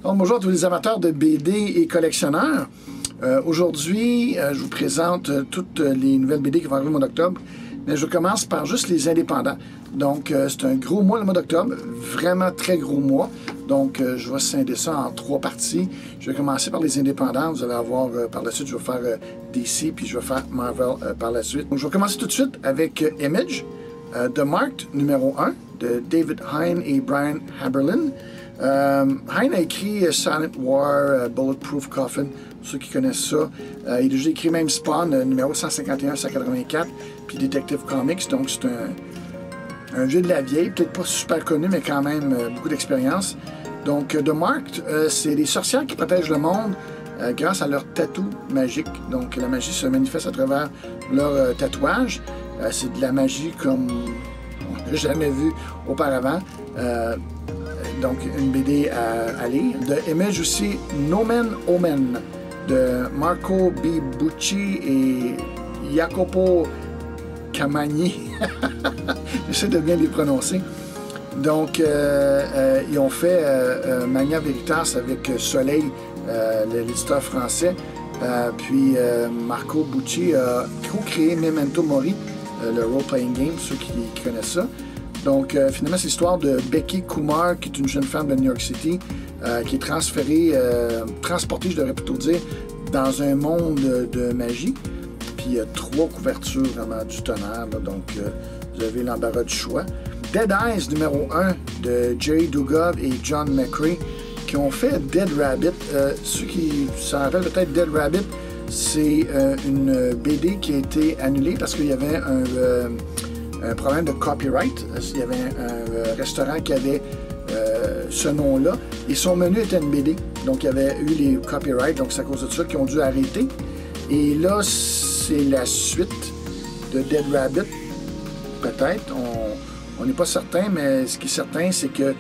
Donc, bonjour à tous les amateurs de BD et collectionneurs. Aujourd'hui, je vous présente toutes les nouvelles BD qui vont arriver au mois d'octobre. Mais je commence par juste les indépendants. Donc, c'est un gros mois le mois d'octobre, vraiment très gros mois. Donc, je vais scinder ça en 3 parties. Je vais commencer par les indépendants. Vous allez avoir par la suite, je vais faire DC, puis je vais faire Marvel par la suite. Donc, je vais commencer tout de suite avec Image, The Marked, numéro 1, de David Hine et Brian Haberlin. Hine a écrit Silent War, Bulletproof Coffin, pour ceux qui connaissent ça. Il a déjà écrit même Spawn, numéro 151-184, puis Detective Comics, donc c'est un vieux de la vieille, peut-être pas super connu, mais quand même beaucoup d'expérience. Donc, The Marked, c'est des sorcières qui protègent le monde grâce à leur tatou magique. Donc, la magie se manifeste à travers leur tatouage. C'est de la magie comme on n'a jamais vu auparavant. Donc, une BD à lire. De Image aussi, No Man Omen, de Marco B. Bucci et Jacopo Camagni. J'essaie de bien les prononcer. Donc, ils ont fait Magna Veritas avec Soleil, l'éditeur français. Puis, Marco Bucci a co-créé Memento Mori, le role-playing game, ceux qui connaissent ça. Donc, finalement, c'est l'histoire de Becky Kumar, qui est une jeune femme de New York City, qui est transportée, je devrais plutôt dire, dans un monde de magie. Puis, il y a 3 couvertures vraiment du tonnerre, là, donc vous avez l'embarras du choix. Dead Eyes, numéro 1, de Jerry Dugov et John McCrea, qui ont fait Dead Rabbit. Ceux qui s'en rappellent peut-être Dead Rabbit, c'est une BD qui a été annulée parce qu'il y avait un problème de copyright. Il y avait un restaurant qui avait ce nom-là et son menu était une BD. Donc, il y avait eu les copyrights, donc c'est à cause de ça qu'ils ont dû arrêter. Et là, c'est la suite de Dead Rabbit. Peut-être, on n'est pas certain, mais ce qui est certain, c'est que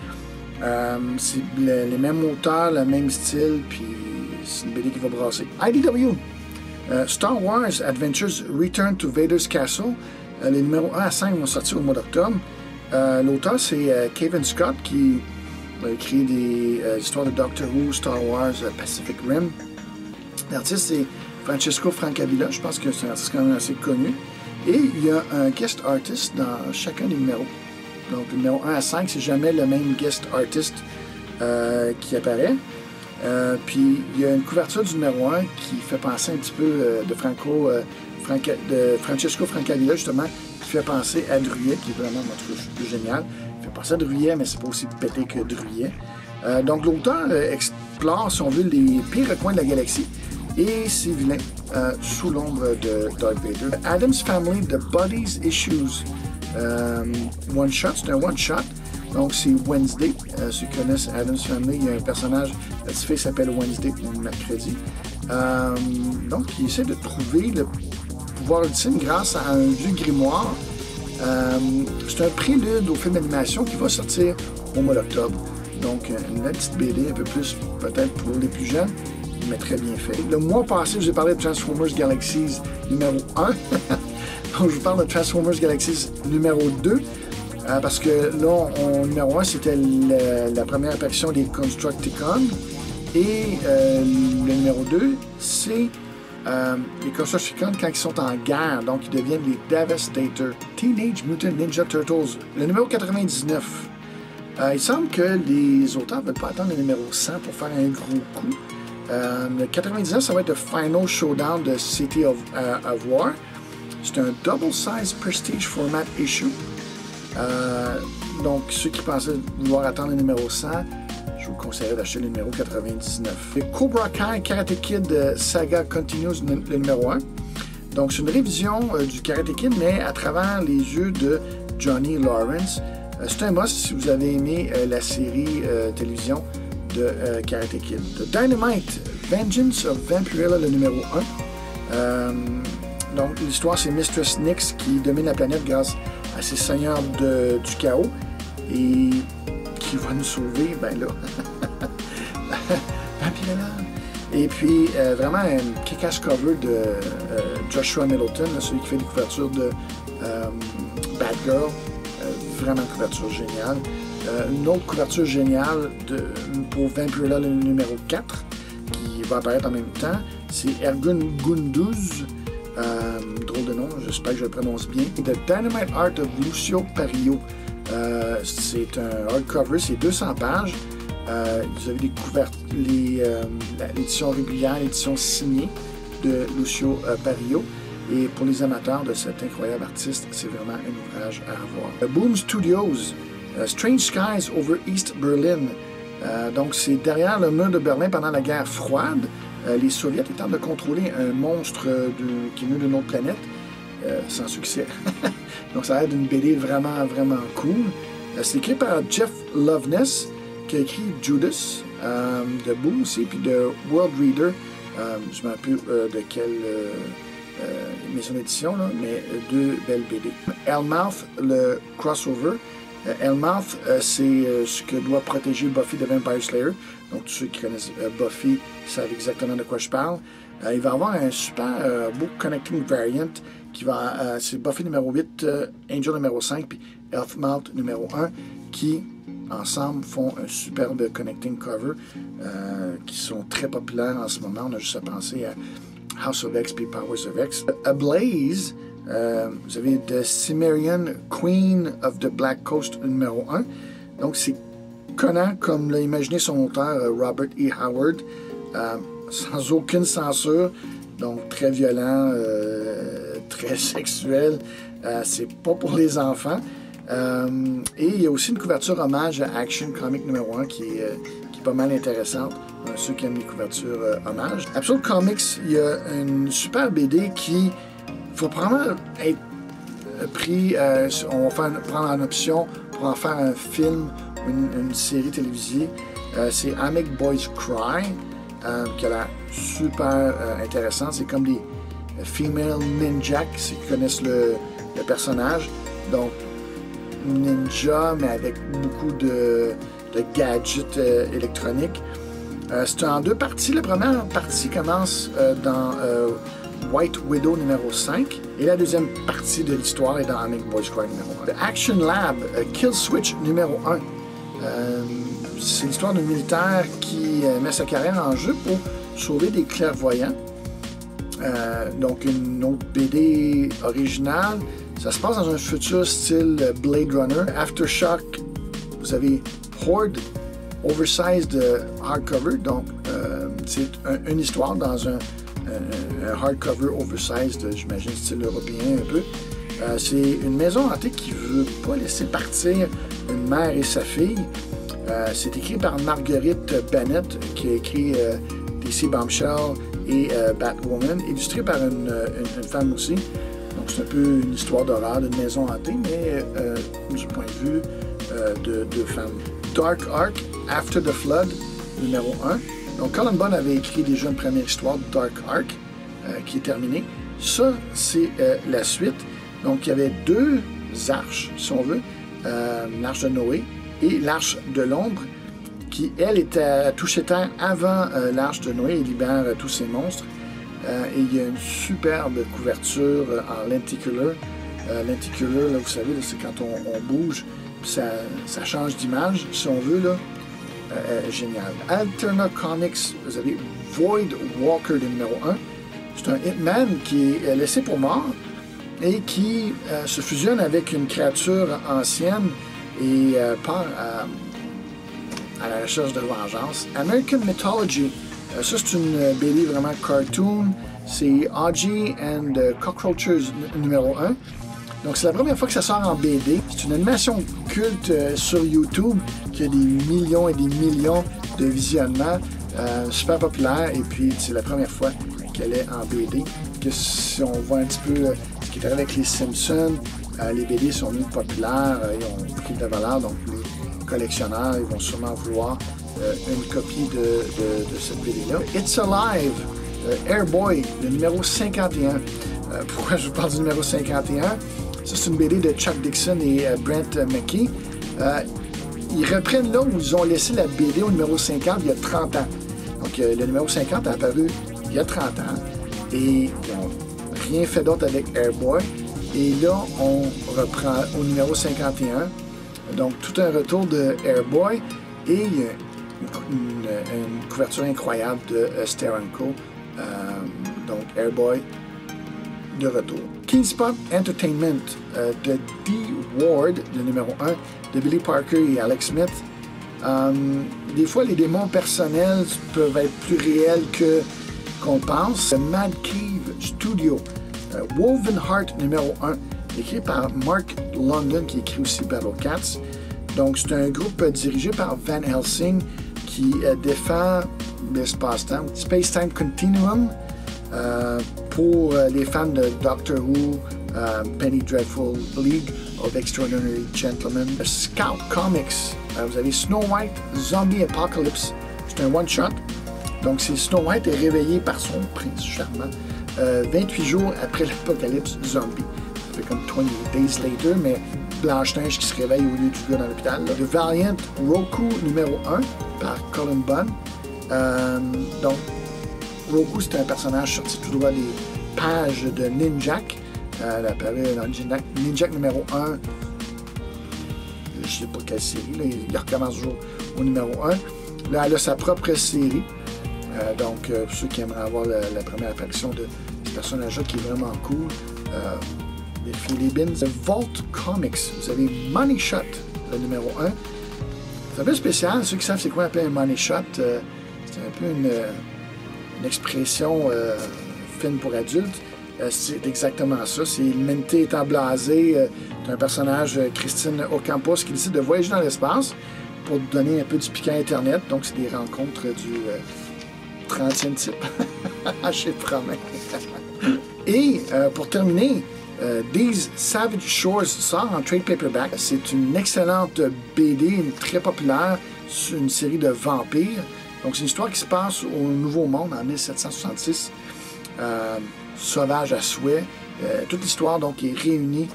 c'est les mêmes auteurs, le même style, puis c'est une BD qui va brasser. IDW, Star Wars Adventures Return to Vader's Castle. Les numéros 1 à 5 vont sortir au mois d'octobre. L'auteur, c'est Kevin Scott, qui a écrit des histoires de Doctor Who, Star Wars, Pacific Rim. L'artiste, c'est Francesco Francavilla. Je pense que c'est un artiste quand même assez connu. Et il y a un guest artist dans chacun des numéros. Donc, le numéro 1 à 5, c'est jamais le même guest artist qui apparaît. Puis, il y a une couverture du numéro 1 qui fait penser un petit peu de Francesco Francavilla, justement, qui fait penser à Druyet, qui est vraiment, moi, je trouve plus génial. Il fait penser à Druyet, mais c'est pas aussi pété que Druyet. Donc, l'auteur explore, si on veut, les pires recoins de la galaxie et ses vilains sous l'ombre de Darth Vader. Addams Family, The Buddies Issues. One Shot, c'est un one shot. Donc, c'est Wednesday. Ceux qui connaissent Addams Family, il y a un personnage qui s'appelle Wednesday, le mercredi. Donc, il essaie de trouver le pouvoir ultime grâce à un vieux grimoire. C'est un prélude au film d'animation qui va sortir au mois d'octobre. Donc, une petite BD, un peu plus peut-être pour les plus jeunes, mais très bien fait. Le mois passé, je vous ai parlé de Transformers Galaxies numéro 1. Donc, je vous parle de Transformers Galaxies numéro 2. Parce que là, numéro 1, c'était la première apparition des Constructicons. Et le numéro 2, c'est les Constructicons quand ils sont en guerre. Donc, ils deviennent les Devastators. Teenage Mutant Ninja Turtles, le numéro 99. Il semble que les auteurs ne veulent pas attendre le numéro 100 pour faire un gros coup. Le 99, ça va être le Final Showdown de City of War. C'est un double-size prestige format issue. Donc, ceux qui pensaient vouloir attendre le numéro 100, je vous conseillerais d'acheter le numéro 99. Le Cobra Kai Karate Kid Saga Continues, le numéro 1. Donc, c'est une révision du Karate Kid, mais à travers les yeux de Johnny Lawrence. C'est un must si vous avez aimé la série télévision de Karate Kid. The Dynamite, Vengeance of Vampirella, le numéro 1. Donc, l'histoire, c'est Mistress Nyx qui domine la planète grâce à ses seigneurs du chaos et qui va nous sauver, ben là. Vampirella. Et puis, vraiment, un kick-ass cover de Joshua Middleton, celui qui fait les couvertures de Batgirl. Vraiment une couverture géniale. Une autre couverture géniale pour Vampirella, le numéro 4, qui va apparaître en même temps. C'est Ergun Gunduz, drôle de nom, j'espère que je le prononce bien. The Dynamite Art of Lucio Parrillo. C'est un hardcover, c'est 200 pages. Vous avez découvert l'édition régulière, l'édition signée de Lucio Parrillo. Et pour les amateurs de cet incroyable artiste, c'est vraiment un ouvrage à avoir. Boom Studios, Strange Skies over East Berlin. Donc, c'est derrière le mur de Berlin pendant la guerre froide. Les Soviets étant de contrôler un monstre qui est venu d'une autre planète, sans succès. Donc, ça a l'air d'une BD vraiment, vraiment cool. C'est écrit par Jeff Loveness, qui a écrit Judas, de Boom aussi, puis de World Reader. Je me rappelle de quelle maison d'édition, mais deux belles BD. Hellmouth, le crossover. Hellmouth, c'est ce que doit protéger Buffy de Vampire Slayer. Donc, tous ceux qui connaissent Buffy savent exactement de quoi je parle. Il va y avoir un super beau connecting variant qui va. C'est Buffy numéro 8, Angel numéro 5, puis Hellmouth numéro 1, qui ensemble font un superbe connecting cover qui sont très populaires en ce moment. On a juste à penser à House of X puis Powers of X. Ablaze, vous avez The Cimmerian Queen of the Black Coast numéro 1. Donc, c'est Conan, comme l'a imaginé son auteur Robert E. Howard, sans aucune censure, donc très violent, très sexuel. C'est pas pour les enfants. Et il y a aussi une couverture hommage à Action Comic numéro 1 qui est pas mal intéressante. Ceux qui aiment les couvertures hommage. Absurd Comics, il y a une super BD qui faut probablement être pris. On va prendre en option pour en faire un film ou une série télévisée. C'est I Make Boys Cry, qui a l'air super intéressant. C'est comme des Female Ninja, ceux qui connaissent le personnage. Donc, ninja, mais avec beaucoup de gadgets électroniques. C'est en deux parties. La première partie commence dans White Widow numéro 5 et la deuxième partie de l'histoire est dans I Make Boys Cry numéro 1. The Action Lab, Kill Switch numéro 1. C'est l'histoire d'un militaire qui met sa carrière en jeu pour sauver des clairvoyants. Donc une autre BD originale. Ça se passe dans un futur style Blade Runner. Aftershock, vous avez Horde, oversized hardcover. Donc, c'est une histoire dans un hardcover oversized, j'imagine, style européen un peu. C'est une maison hantée qui ne veut pas laisser partir une mère et sa fille. C'est écrit par Marguerite Bennett, qui a écrit DC Bombshell et Batwoman, illustré par une femme aussi. Donc, c'est un peu une histoire d'horreur d'une maison hantée, mais du point de vue de deux femmes. Dark Ark, After the Flood, numéro 1. Donc, Colin Bunn avait écrit déjà une première histoire de Dark Ark, qui est terminée. Ça, c'est la suite. Donc, il y avait deux arches, si on veut, l'arche de Noé et l'arche de l'ombre, qui, elle, était touchée terre avant l'arche de Noé et libère tous ces monstres. Et il y a une superbe couverture en lenticular. Lenticular, là, vous savez, c'est quand on bouge, puis ça change d'image, si on veut, là. Génial. Alterna Comics, vous avez Void Walker, le numéro 1. C'est un Hitman qui est laissé pour mort et qui se fusionne avec une créature ancienne et part à la recherche de vengeance. American Mythology, ça c'est une BD vraiment cartoon. C'est Audgie and the Cockroaches numéro 1. Donc c'est la première fois que ça sort en BD. C'est une animation culte sur YouTube qui a des millions et des millions de visionnements. Super populaire. Et puis c'est la première fois qu'elle est en BD. Que si on voit un petit peu ce qui est arrivé avec les Simpsons, les BD sont devenus populaires. Ils ont pris de la valeur. Donc les collectionneurs ils vont sûrement vouloir une copie de cette BD-là. It's Alive, Airboy, le numéro 51. Pourquoi je vous parle du numéro 51? Ça, c'est une BD de Chuck Dixon et Brent McKee. Ils reprennent là où ils ont laissé la BD au numéro 50 il y a 30 ans. Donc, le numéro 50 a apparu il y a 30 ans et ils n'ont rien fait d'autre avec Airboy. Et là, on reprend au numéro 51 Donc, tout un retour de Airboy et une couverture incroyable de Steranko. Donc, Airboy de retour. Keenspot Entertainment de D. Ward, le numéro 1, de Billy Parker et Alex Smith. Des fois, les démons personnels peuvent être plus réels qu'on pense. Mad Cave Studio, Woven Heart numéro 1, écrit par Mark London, qui écrit aussi Battle Cats. Donc, c'est un groupe dirigé par Van Helsing qui défend l'espace-temps, Space-Time Continuum, pour les fans de Doctor Who, Penny Dreadful, League of Extraordinary Gentlemen. Scout Comics, vous avez Snow White, Zombie Apocalypse, c'est un one-shot. Donc, c'est Snow White est réveillé par son prince charmant 28 jours après l'apocalypse zombie. Ça fait comme 28 Days Later, mais Blanche-Neige qui se réveille au lieu du gars dans l'hôpital. The Valiant Roku numéro 1 par Colin Bunn. Donc, Roku, c'est un personnage sorti tout droit des pages de Ninjak. Elle apparaît dans Ninjak numéro 1. Je ne sais pas quelle série. Là, il recommence toujours au numéro 1. Là, elle a sa propre série. Donc, pour ceux qui aimeraient avoir la première apparition de ce personnage-là qui est vraiment cool, vérifiez les bins. The Vault Comics, vous avez Money Shot, le numéro 1. C'est un peu spécial. Ceux qui savent c'est quoi appeler un Money Shot, c'est un peu une expression fine pour adultes. C'est exactement ça. C'est l'humanité étant blasée. C'est un personnage, Christine Ocampos, qui décide de voyager dans l'espace pour donner un peu du piquant Internet. Donc, c'est des rencontres du 30e type. Je promets. Et pour terminer, These Savage Shores sort en trade paperback. C'est une excellente BD, très populaire, une série de vampires. Donc, c'est une histoire qui se passe au Nouveau Monde en 1766. Sauvage à souhait. Toute l'histoire donc est réunie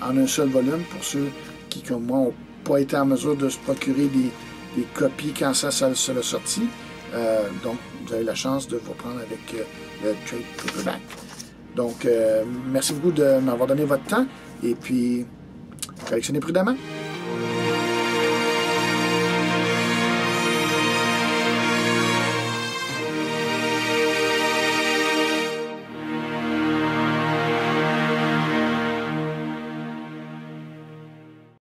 en un seul volume pour ceux qui, comme moi, n'ont pas été en mesure de se procurer des copies quand ça l'a sorti. Donc, vous avez la chance de vous prendre avec le trade paperback. Donc, merci beaucoup de m'avoir donné votre temps et puis collectionnez prudemment.